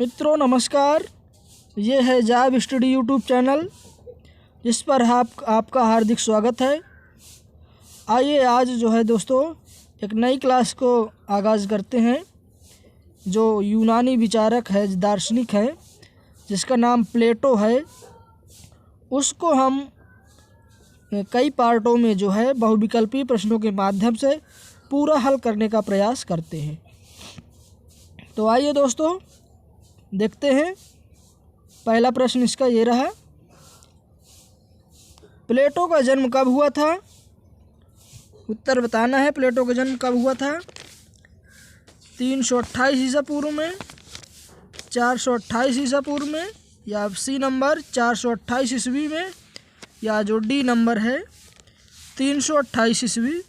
मित्रों नमस्कार। ये है जाब स्टडी यूट्यूब चैनल, जिस पर आपका हार्दिक स्वागत है। आइए आज जो है दोस्तों एक नई क्लास को आगाज़ करते हैं। जो यूनानी विचारक है, दार्शनिक है, जिसका नाम प्लेटो है, उसको हम कई पार्टों में जो है बहुविकल्पीय प्रश्नों के माध्यम से पूरा हल करने का प्रयास करते हैं। तो आइए दोस्तों देखते हैं। पहला प्रश्न इसका ये रहा, प्लेटो का जन्म कब हुआ था? उत्तर बताना है। प्लेटो का जन्म कब हुआ था? 328 ईसा पूर्व में, 428 ईसा पूर्व में, या सी नंबर 428 ईस्वी में, या जो डी नंबर है 328 ईस्वी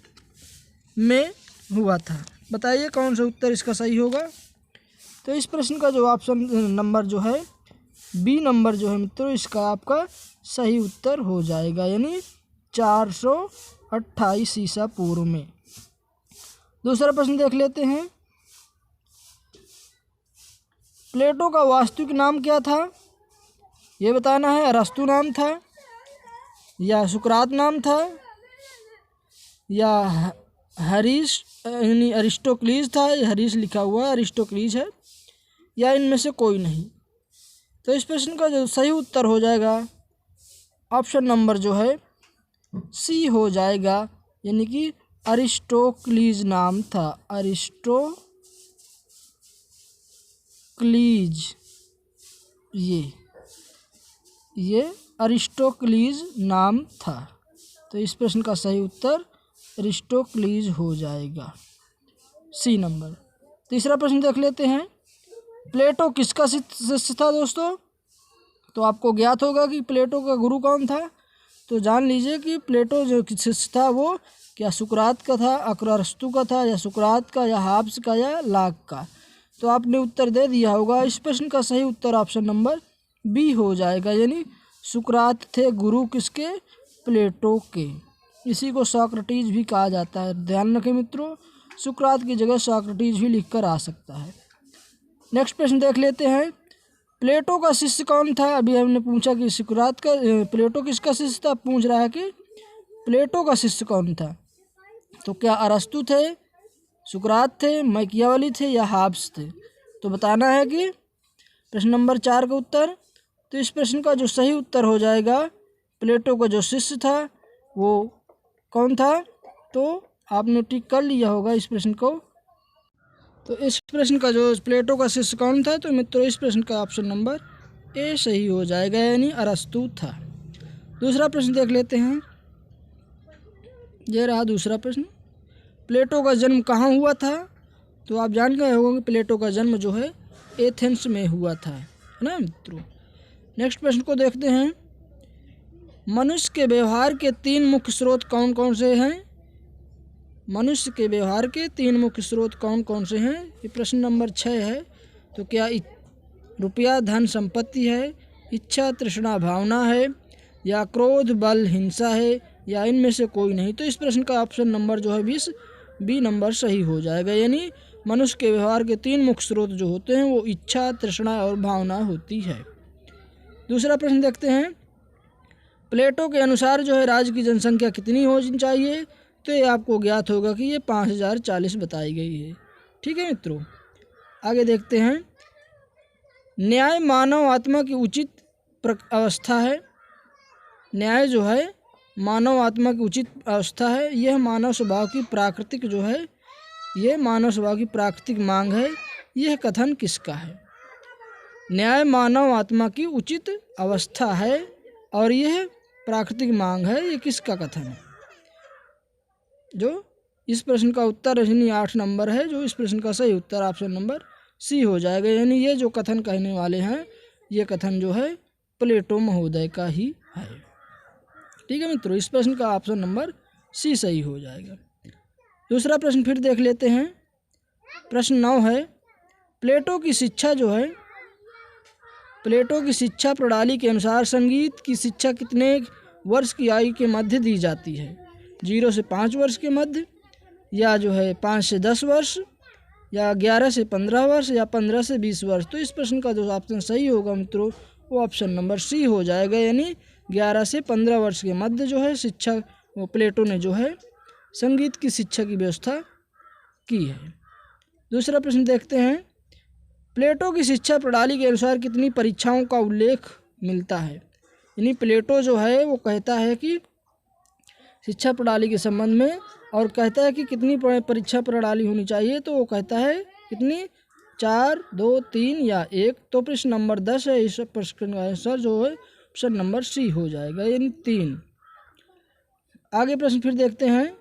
में हुआ था। बताइए कौन सा उत्तर इसका सही होगा। तो इस प्रश्न का जो ऑप्शन नंबर जो है बी नंबर जो है मित्रों, इसका आपका सही उत्तर हो जाएगा, यानी 428 ईसा पूर्व में। दूसरा प्रश्न देख लेते हैं। प्लेटो का वास्तविक नाम क्या था? ये बताना है। अरस्तु नाम था, या सुकरात नाम था, या हरीश यानी अरिस्टोक्लीज था। हरीश लिखा हुआ है, अरिस्टोक्लीज है, या इनमें से कोई नहीं। तो इस प्रश्न का जो सही उत्तर हो जाएगा ऑप्शन नंबर जो है सी हो जाएगा, यानी कि अरिस्टोक्लीज नाम था। अरिस्टोक्लीज, ये अरिस्टोक्लीज नाम था। तो इस प्रश्न का सही उत्तर अरिस्टोक्लीज हो जाएगा, सी नंबर। तीसरा प्रश्न देख लेते हैं। प्लेटो किसका शिष्य था दोस्तों? तो आपको ज्ञात होगा कि प्लेटो का गुरु कौन था। तो जान लीजिए कि प्लेटो जो शिष्य था वो क्या सुकरात का था, अरस्तु का था, या सुकरात का, या हाब्स का, या लाक का। तो आपने उत्तर दे दिया होगा। इस प्रश्न का सही उत्तर ऑप्शन नंबर बी हो जाएगा, यानी सुकरात थे गुरु किसके? प्लेटो के। इसी को सॉक्रेटिस भी कहा जाता है। ध्यान रखें मित्रों, सुकरात की जगह सॉक्रेटिस भी लिखकर आ सकता है। नेक्स्ट प्रश्न देख लेते हैं। प्लेटो का शिष्य कौन था? अभी हमने पूछा कि सुकरात का, प्लेटो किसका शिष्य था। पूछ रहा है कि प्लेटो का शिष्य कौन था। तो क्या अरस्तु थे, सुकरात थे, मैकियावेली थे, या हाब्स थे? तो बताना है कि प्रश्न नंबर 4 का उत्तर। तो इस प्रश्न का जो सही उत्तर हो जाएगा, प्लेटो का जो शिष्य था वो कौन था? तो आपने टिक कर लिया होगा इस प्रश्न को। तो इस प्रश्न का जो प्लेटो का शिष्य कौन था? तो मित्रों इस प्रश्न का ऑप्शन नंबर ए सही हो जाएगा, यानी अरस्तु था। दूसरा प्रश्न देख लेते हैं। ये रहा दूसरा प्रश्न। प्लेटो का जन्म कहाँ हुआ था? तो आप जान गए होंगे प्लेटो का जन्म जो है एथेंस में हुआ था, है ना मित्रों। नेक्स्ट प्रश्न को देखते हैं। मनुष्य के व्यवहार के 3 मुख्य स्रोत कौन कौन से हैं? मनुष्य के व्यवहार के 3 मुख्य स्रोत कौन कौन से हैं? ये प्रश्न नंबर 6 है। तो क्या रुपया धन संपत्ति है, इच्छा तृष्णा भावना है, या क्रोध बल हिंसा है, या इनमें से कोई नहीं? तो इस प्रश्न का ऑप्शन नंबर जो है 20 बी नंबर सही हो जाएगा, यानी मनुष्य के व्यवहार के 3 मुख्य स्रोत जो होते हैं वो इच्छा तृष्णा और भावना होती है। दूसरा प्रश्न देखते हैं। प्लेटो के अनुसार जो है राज्य की जनसंख्या कितनी होनी चाहिए? तो ये आपको ज्ञात होगा कि ये 5040 बताई गई है। ठीक है मित्रों, आगे देखते हैं। न्याय मानव आत्मा की उचित अवस्था है। न्याय जो है मानव आत्मा की उचित अवस्था है। यह मानव स्वभाव की प्राकृतिक जो है, यह मानव स्वभाव की प्राकृतिक मांग है। यह कथन किसका है? न्याय मानव आत्मा की उचित अवस्था है और यह प्राकृतिक मांग है, ये किसका कथन है? जो इस प्रश्न का उत्तर यानी 8 नंबर है, जो इस प्रश्न का सही उत्तर ऑप्शन नंबर सी हो जाएगा, यानी ये जो कथन कहने वाले हैं ये कथन जो है प्लेटो महोदय का ही है। ठीक है मित्रों, इस प्रश्न का ऑप्शन नंबर सी सही हो जाएगा। दूसरा प्रश्न फिर देख लेते हैं। प्रश्न 9 है। प्लेटो की शिक्षा जो है, प्लेटो की शिक्षा प्रणाली के अनुसार संगीत की शिक्षा कितने वर्ष की आयु के मध्य दी जाती है? 0 से 5 वर्ष के मध्य, या जो है 5 से 10 वर्ष, या 11 से 15 वर्ष या 15 से 20 वर्ष। तो इस प्रश्न का जो ऑप्शन सही होगा मित्रों वो ऑप्शन नंबर सी हो जाएगा, यानी 11 से 15 वर्ष के मध्य जो है शिक्षा वो प्लेटो ने जो है संगीत की शिक्षा की व्यवस्था की है। दूसरा प्रश्न देखते हैं, प्लेटो की शिक्षा प्रणाली के अनुसार कितनी परीक्षाओं का उल्लेख मिलता है। यानी प्लेटो जो है वो कहता है कि शिक्षा प्रणाली के संबंध में और कहता है कि कितनी परीक्षा प्रणाली होनी चाहिए, तो वो कहता है कितनी 4, 2, 3 या 1। तो प्रश्न नंबर 10 है, इस प्रश्न का आंसर जो है ऑप्शन नंबर सी हो जाएगा, यानी 3। आगे प्रश्न फिर देखते हैं,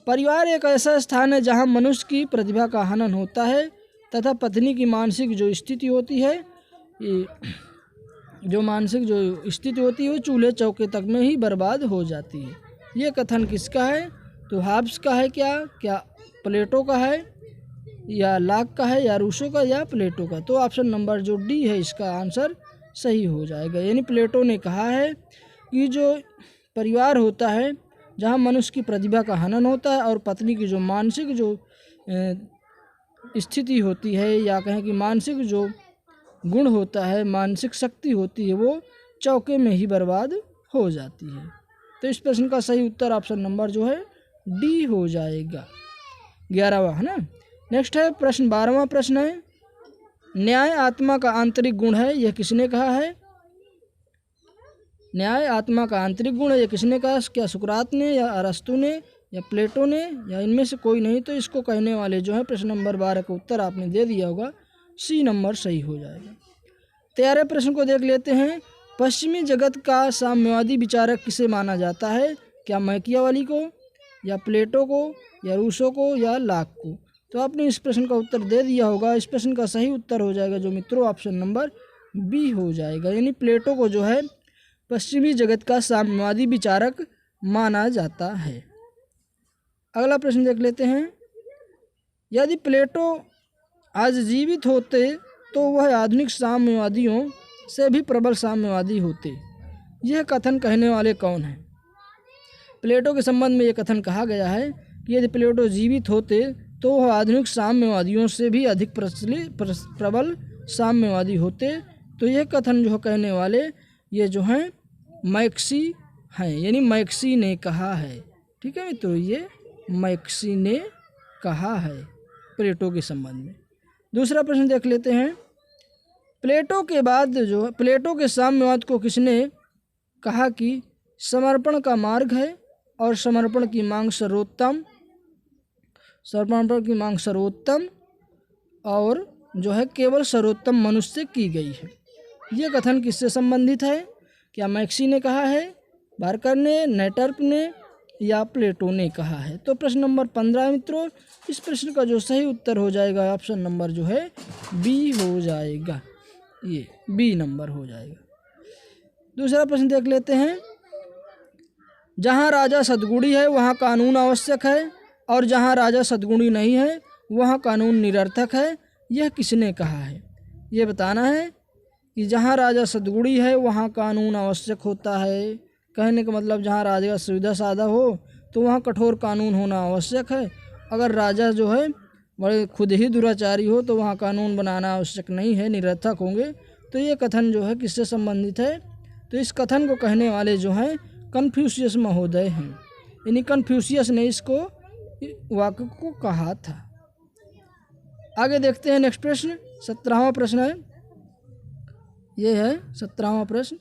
परिवार एक ऐसा स्थान है जहां मनुष्य की प्रतिभा का हनन होता है तथा पत्नी की मानसिक जो स्थिति होती है वो चूल्हे चौके तक में ही बर्बाद हो जाती है। ये कथन किसका है? तो हाब्स का है क्या प्लेटो का है या लाक का है या रूसो का या प्लेटो का? तो ऑप्शन नंबर जो डी है इसका आंसर सही हो जाएगा, यानी प्लेटो ने कहा है कि जो परिवार होता है जहाँ मनुष्य की प्रतिभा का हनन होता है और पत्नी की जो मानसिक जो स्थिति होती है या कहें कि मानसिक जो गुण होता है, मानसिक शक्ति होती है, वो चौके में ही बर्बाद हो जाती है। तो इस प्रश्न का सही उत्तर ऑप्शन नंबर जो है डी हो जाएगा, 11वां, है ना। नेक्स्ट है प्रश्न 12वां प्रश्न है, न्याय आत्मा का आंतरिक गुण है, यह किसने कहा है? न्याय आत्मा का आंतरिक गुण है, यह किसने कहा? क्या सुकरात ने या अरस्तु ने या प्लेटो ने या इनमें से कोई नहीं? तो इसको कहने वाले जो है प्रश्न नंबर 12 का उत्तर आपने दे दिया होगा, सी नंबर सही हो जाएगा। 13वें प्रश्न को देख लेते हैं, पश्चिमी जगत का साम्यवादी विचारक किसे माना जाता है? क्या मैकियावेली को या प्लेटो को या रूसो को या लाक को? तो आपने इस प्रश्न का उत्तर दे दिया होगा। इस प्रश्न का सही उत्तर हो जाएगा जो मित्रों ऑप्शन नंबर बी हो जाएगा, यानी प्लेटो को जो है पश्चिमी जगत का साम्यवादी विचारक माना जाता है। अगला प्रश्न देख लेते हैं, यदि प्लेटो आज जीवित होते तो वह आधुनिक साम्यवादियों से भी प्रबल साम्यवादी होते। यह कथन कहने वाले कौन हैं? प्लेटो के संबंध में यह कथन कहा गया है कि यदि प्लेटो जीवित होते तो वह आधुनिक साम्यवादियों से भी अधिक प्रबल साम्यवादी होते। तो यह कथन जो कहने वाले ये जो हैं मैक्सी हैं, यानी मैक्सी ने कहा है। ठीक है मित्रों, ये मैक्सी ने कहा है प्लेटो के संबंध में। दूसरा प्रश्न देख लेते हैं, प्लेटो के बाद जो प्लेटो के साम्यवाद को किसने कहा कि समर्पण का मार्ग है और समर्पण की मांग सर्वोत्तम और जो है केवल सर्वोत्तम मनुष्य से की गई है। यह कथन किससे संबंधित है? क्या मैक्सी ने कहा है, बार्कर ने, नेटर्प ने या प्लेटो ने कहा है? तो प्रश्न नंबर 15 मित्रों, इस प्रश्न का जो सही उत्तर हो जाएगा ऑप्शन नंबर जो है बी हो जाएगा, ये बी नंबर हो जाएगा। दूसरा प्रश्न देख लेते हैं, जहाँ राजा सद्गुणी है वहाँ कानून आवश्यक है और जहाँ राजा सद्गुणी नहीं है वहाँ कानून निरर्थक है। यह किसने कहा है? ये बताना है कि जहाँ राजा सद्गुणी है वहाँ कानून आवश्यक होता है। कहने का मतलब जहाँ राजा का सुविधा साधा हो तो वहाँ कठोर कानून होना आवश्यक है। अगर राजा जो है बड़े खुद ही दुराचारी हो तो वहाँ कानून बनाना आवश्यक नहीं है, निरर्थक होंगे। तो ये कथन जो है किससे संबंधित है? तो इस कथन को कहने वाले जो हैं कन्फ्यूशियस महोदय हैं, यानी कन्फ्यूशियस ने इसको वाक्य को कहा था। आगे देखते हैं नेक्स्ट प्रश्न, 17वां प्रश्न है, ये है 17वां प्रश्न,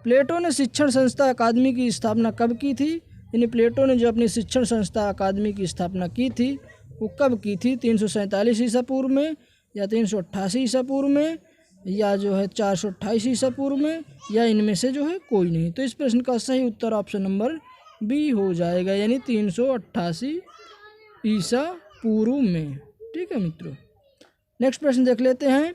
प्लेटो ने शिक्षण संस्था अकादमी की स्थापना कब की थी? यानी प्लेटो ने जो अपनी शिक्षण संस्था अकादमी की स्थापना की थी वो कब की थी? 347 ईसा पूर्व में या 388 ईसा पूर्व में या जो है 428 ईसा पूर्व में या इनमें से जो है कोई नहीं? तो इस प्रश्न का सही उत्तर ऑप्शन नंबर बी हो जाएगा, यानी 388 ईसा पूर्व में। ठीक है मित्रों, नेक्स्ट प्रश्न देख लेते हैं,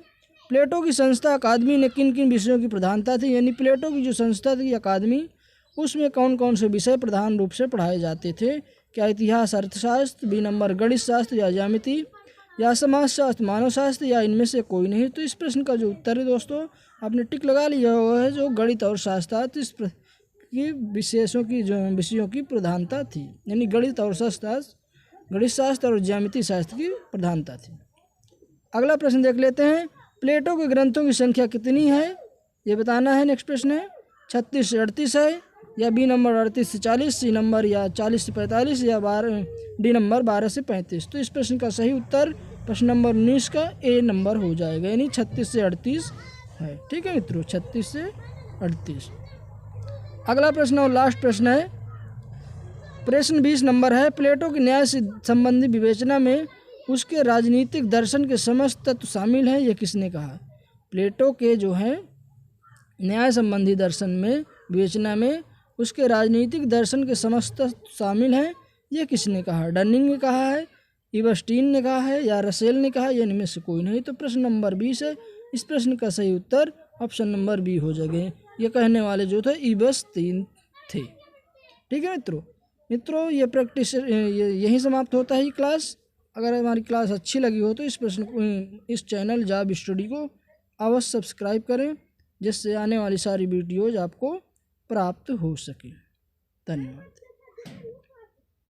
प्लेटो की संस्था अकादमी ने किन किन विषयों की प्रधानता थी? यानी प्लेटो की जो संस्था थी अकादमी, उसमें कौन कौन से विषय प्रधान रूप से पढ़ाए जाते थे? क्या इतिहास, अर्थशास्त्र, बी नंबर गणित शास्त्र या ज्यामिति या समाजशास्त्र, मानव शास्त्र या इनमें से कोई नहीं? तो इस प्रश्न का जो उत्तर है दोस्तों आपने टिक लगा लिया हुआ है, जो गणित और शास्त्रार्थ इस की विषयों की प्रधानता थी, यानी गणित और शास्त्रार्थ गणित शास्त्र और ज्यामिति शास्त्र की प्रधानता थी। अगला प्रश्न देख लेते हैं, प्लेटो के ग्रंथों की संख्या कितनी है, ये बताना है। नेक्स्ट प्रश्न है 36 से 38 है, या बी नंबर 38 से 40, सी नंबर या 40 से 45, या डी नंबर 12 से 35। तो इस प्रश्न का सही उत्तर प्रश्न नंबर 19 का ए नंबर हो जाएगा, यानी 36 से 38 है। ठीक है मित्रों, 36 से 38। अगला प्रश्न और लास्ट प्रश्न है, प्रश्न 20 नंबर है, प्लेटो की न्याय संबंधी विवेचना में उसके राजनीतिक दर्शन के समस्त तत्व शामिल हैं, ये किसने कहा। प्लेटो के जो है न्याय संबंधी दर्शन में विवेचना में उसके राजनीतिक दर्शन के समस्त तत्व शामिल हैं, ये किसने कहा। डनिंग ने कहा है, इबस्टीन ने कहा है, या रसेल ने कहा, या इनमें से कोई नहीं। तो प्रश्न नंबर 20 है, इस प्रश्न का सही उत्तर ऑप्शन नंबर बी हो जाएगा। ये कहने वाले जो थे इबस्टीन थे। ठीक है मित्रों ये प्रैक्टिस यहीं समाप्त होता है ये क्लास। अगर हमारी क्लास अच्छी लगी हो तो इस चैनल जॉब स्टडी को अवश्य सब्सक्राइब करें, जिससे आने वाली सारी वीडियोज़ आपको प्राप्त हो सके। धन्यवाद।